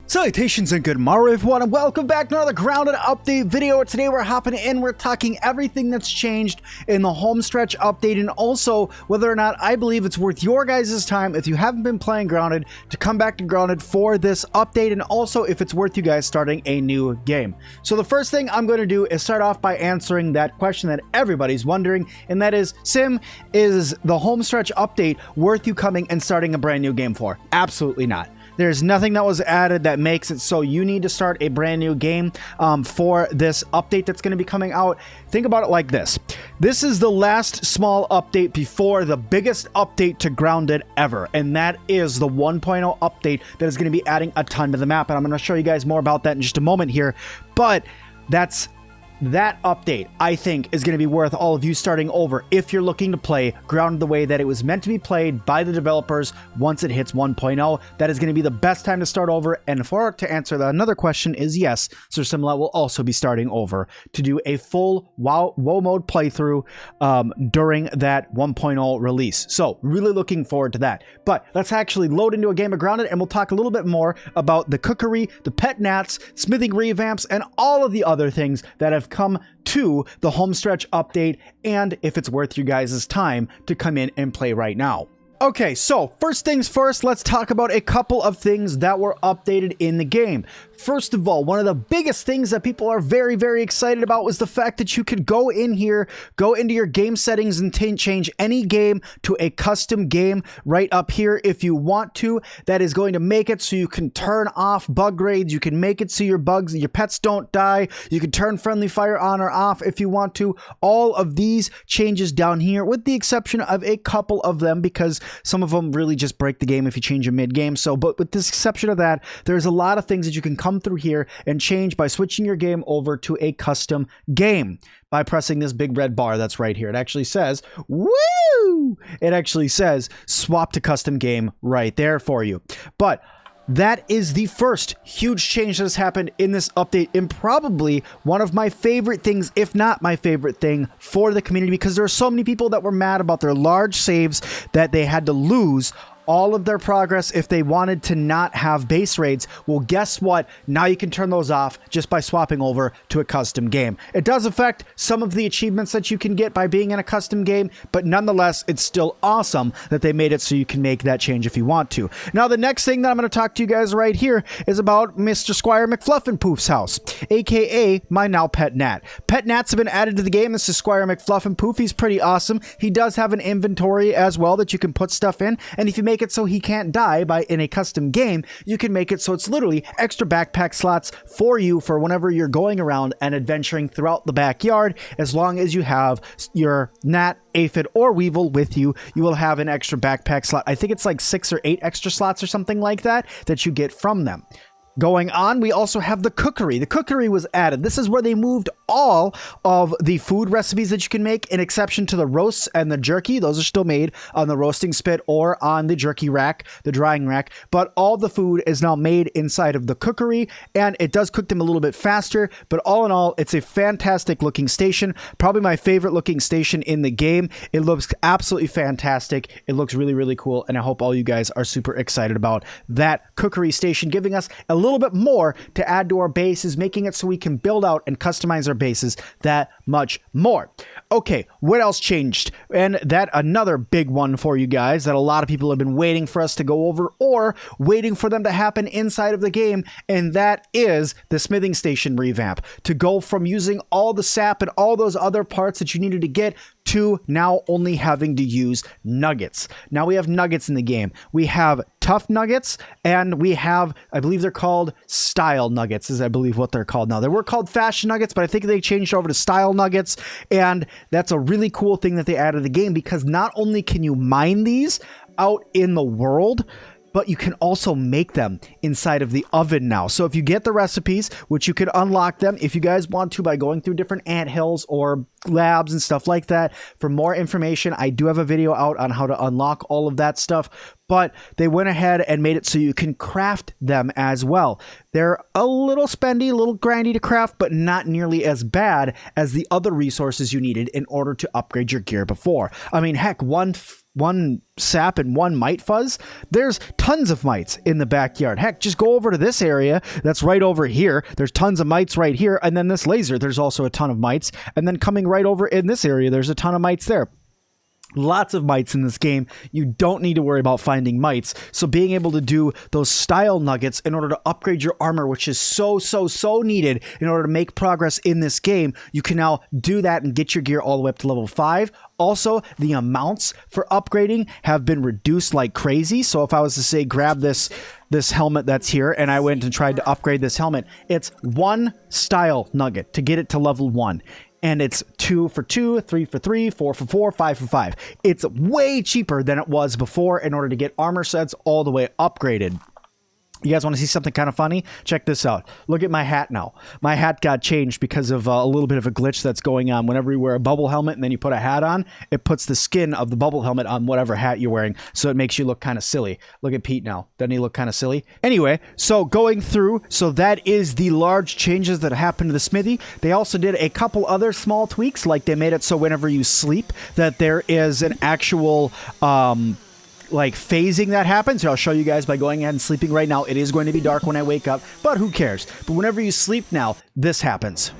Salutations and good morrow everyone, and welcome back to another Grounded update video. Today we're hopping in, we're talking everything that's changed in the homestretch update, and also whether or not I believe it's worth your guys' time, if you haven't been playing Grounded, to come back to Grounded for this update, and also if it's worth you guys starting a new game. So the first thing I'm going to do is start off by answering that question that everybody's wondering, and that is, Sim, is the homestretch update worth you coming and starting a brand new game for? Absolutely not. There's nothing that was added that makes it so you need to start a brand new game for this update that's going to be coming out. Think about it like this. This is the last small update before the biggest update to Grounded ever, and that is the 1.0 update that is going to be adding a ton to the map, and I'm going to show you guys more about that in just a moment here, but that update, I think, is going to be worth all of you starting over if you're looking to play Grounded the way that it was meant to be played by the developers once it hits 1.0. That is going to be the best time to start over. And to answer another question is yes, Sir Sim-Alot will also be starting over to do a full WoW mode playthrough during that 1.0 release. So really looking forward to that. But let's actually load into a game of Grounded, and we'll talk a little bit more about the cookery, the pet gnats, smithing revamps, and all of the other things that have come to the homestretch update, and if it's worth you guys' time to come in and play right now. Okay, so first things first, let's talk about a couple of things that were updated in the game. First of all, one of the biggest things that people are very, very excited about was the fact that you could go in here, go into your game settings and change any game to a custom game right up here if you want to. That is going to make it so you can turn off bug raids. You can make it so your pets don't die. You can turn friendly fire on or off if you want to. All of these changes down here, with the exception of a couple of them, because some of them really just break the game if you change them mid-game. So, but with this exception of that, there's a lot of things that you can come through here and change by switching your game over to a custom game by pressing this big red bar that's right here. It actually says, woo! It actually says swap to custom game right there for you. But that is the first huge change that has happened in this update, and probably one of my favorite things, if not my favorite thing for the community, because there are so many people that were mad about their large saves that they had to lose all of their progress if they wanted to not have base raids. Well, guess what? Now you can turn those off just by swapping over to a custom game. It does affect some of the achievements that you can get by being in a custom game, but nonetheless, it's still awesome that they made it so you can make that change if you want to. Now, the next thing that I'm going to talk to you guys right here is about Mr. Squire McFluffenpoof's house, aka my now pet gnat. Pet gnats have been added to the game. This is Squire McFluffenpoof. He's pretty awesome. He does have an inventory as well that you can put stuff in, and if you make it so he can't die in a custom game, you can make it so it's literally extra backpack slots for you for whenever you're going around and adventuring throughout the backyard. As long as you have your gnat, aphid, or weevil with you, you will have an extra backpack slot. I think it's like 6 or 8 extra slots or something like that you get from them. Going on, we also have the cookery. The cookery was added. This is where they moved all of the food recipes that you can make, in exception to the roasts and the jerky. Those are still made on the roasting spit or on the jerky rack, the drying rack. But all the food is now made inside of the cookery, and it does cook them a little bit faster. But all in all, it's a fantastic looking station. Probably my favorite looking station in the game. It looks absolutely fantastic. It looks really, really cool. And I hope all you guys are super excited about that cookery station, giving us a little bit more to add to our bases, making it so we can build out and customize our bases that much more. Okay, what else changed? And that another big one for you guys that a lot of people have been waiting for us to go over, or waiting for them to happen inside of the game, and that is the smithing station revamp. To go from using all the sap and all those other parts that you needed to get to now only having to use nuggets. Now we have nuggets in the game. We have tough nuggets, and we have, I believe they're called style nuggets, is I believe what they're called now. They were called fashion nuggets, but I think they changed over to style nuggets, and that's a really cool thing that they added to the game, because not only can you mine these out in the world, but you can also make them inside of the oven now. So if you get the recipes, which you could unlock them if you guys want to by going through different anthills or labs and stuff like that. For more information, I do have a video out on how to unlock all of that stuff, but they went ahead and made it so you can craft them as well. They're a little spendy, a little grindy to craft, but not nearly as bad as the other resources you needed in order to upgrade your gear before. I mean, heck, one one sap and one mite fuzz. There's tons of mites in the backyard. Heck, just go over to this area that's right over here. There's tons of mites right here. And then this laser, there's also a ton of mites. And then coming right over in this area, there's a ton of mites there. Lots of mites in this game. You don't need to worry about finding mites. So being able to do those style nuggets in order to upgrade your armor, which is so needed in order to make progress in this game, you can now do that and get your gear all the way up to level 5. Also, the amounts for upgrading have been reduced like crazy. So if I was to say grab this helmet that's here and I went and tried to upgrade this helmet, it's 1 style nugget to get it to level 1. And it's 2 for 2, 3 for 3, 4 for 4, 5 for 5. It's way cheaper than it was before in order to get armor sets all the way upgraded. You guys want to see something kind of funny? Check this out. Look at my hat now. My hat got changed because of a little bit of a glitch that's going on. Whenever you wear a bubble helmet and then you put a hat on, it puts the skin of the bubble helmet on whatever hat you're wearing, so it makes you look kind of silly. Look at Pete now. Doesn't he look kind of silly? Anyway, so going through, so that is the large changes that happened to the smithy. They also did a couple other small tweaks, like they made it so whenever you sleep, that there is an actual like phasing that happens. I'll show you guys by going ahead and sleeping right now. It is going to be dark when I wake up, but who cares? But whenever you sleep now, this happens.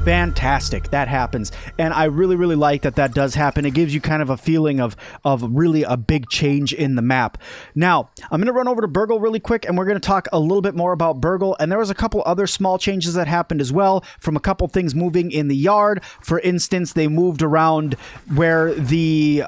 Fantastic. That happens. And I really like that that does happen. It gives you kind of a feeling of really a big change in the map. Now, I'm going to run over to Burgle really quick, and we're going to talk a little bit more about Burgle. And there was a couple other small changes that happened as well, from a couple things moving in the yard. For instance, they moved around where the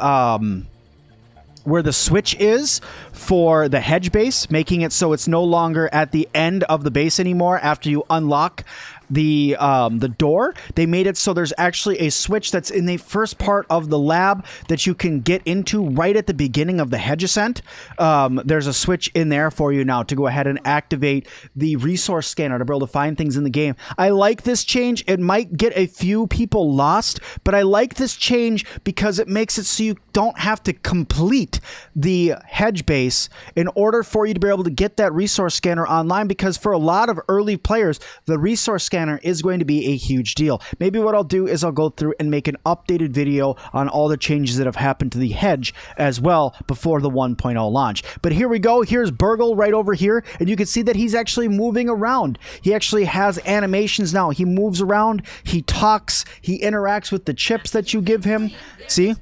switch is for the hedge base, making it so it's no longer at the end of the base anymore after you unlock the door. They made it so there's actually a switch that's in the first part of the lab that you can get into right at the beginning of the hedge ascent. There's a switch in there for you now to go ahead and activate the resource scanner to be able to find things in the game. I like this change. It might get a few people lost, but I like this change because it makes it so you don't have to complete the hedge base in order for you to be able to get that resource scanner online, because for a lot of early players, the resource scanner is going to be a huge deal. Maybe what I'll do is I'll go through and make an updated video on all the changes that have happened to the hedge as well before the 1.0 launch. But here we go. Here's Burgle right over here, and you can see that he's actually moving around. He actually has animations now. He moves around, he talks, he interacts with the chips that you give him. See?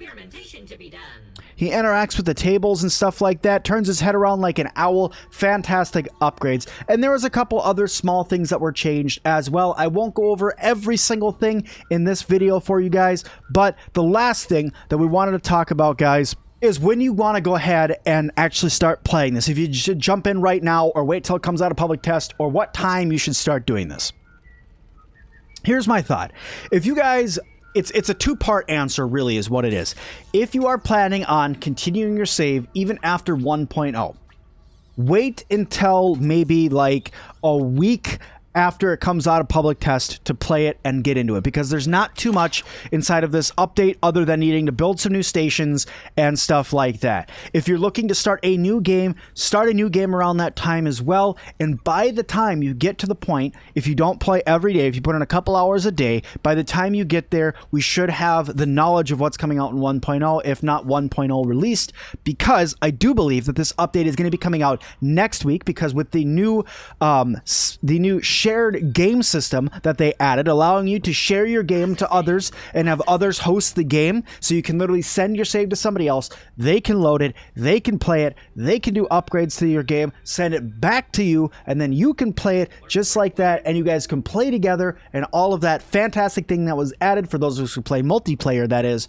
He interacts with the tables and stuff like that, turns his head around like an owl. Fantastic upgrades. And there was a couple other small things that were changed as well. I won't go over every single thing in this video for you guys, but the last thing that we wanted to talk about, guys, is when you want to go ahead and actually start playing this. If you should jump in right now or wait till it comes out of public test, or what time you should start doing this. Here's my thought. If you guys... It's a two-part answer, really, is what it is. If you are planning on continuing your save even after 1.0, wait until maybe like a week after it comes out of public test to play it and get into it, because there's not too much inside of this update other than needing to build some new stations and stuff like that. If you're looking to start a new game around that time as well. And by the time you get to the point, if you don't play every day, if you put in a couple hours a day, by the time you get there, we should have the knowledge of what's coming out in 1.0, if not 1.0 released, because I do believe that this update is going to be coming out next week, because with the new shared game system that they added, allowing you to share your game to others and have others host the game, so you can literally send your save to somebody else, they can load it, they can play it, they can do upgrades to your game, send it back to you, and then you can play it just like that, and you guys can play together, and all of that fantastic thing that was added for those of us who play multiplayer, that is.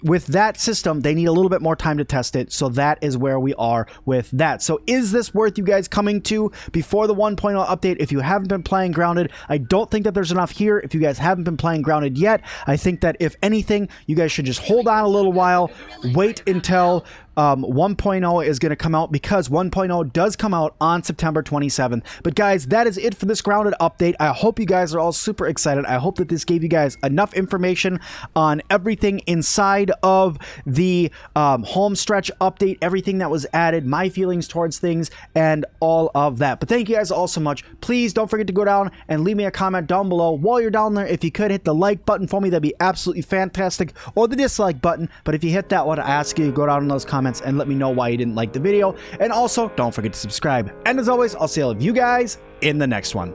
With that system, they need a little bit more time to test it, so that is where we are with that. So is this worth you guys coming to before the 1.0 update? If you haven't been playing Grounded, I don't think that there's enough here. If you guys haven't been playing Grounded yet, I think that if anything, you guys should just hold on a little while, wait until 1.0 is going to come out, because 1.0 does come out on September 27th. But guys, that is it for this grounded update. I hope you guys are all super excited. I hope that this gave you guys enough information on everything inside of the home stretch update, everything that was added, my feelings towards things, and all of that. But thank you guys all so much. Please don't forget to go down and leave me a comment down below. While you're down there, if you could hit the like button for me, that'd be absolutely fantastic, or the dislike button. But if you hit that one, I ask you to go down in those comments and let me know why you didn't like the video. And also, don't forget to subscribe. And as always, I'll see all of you guys in the next one.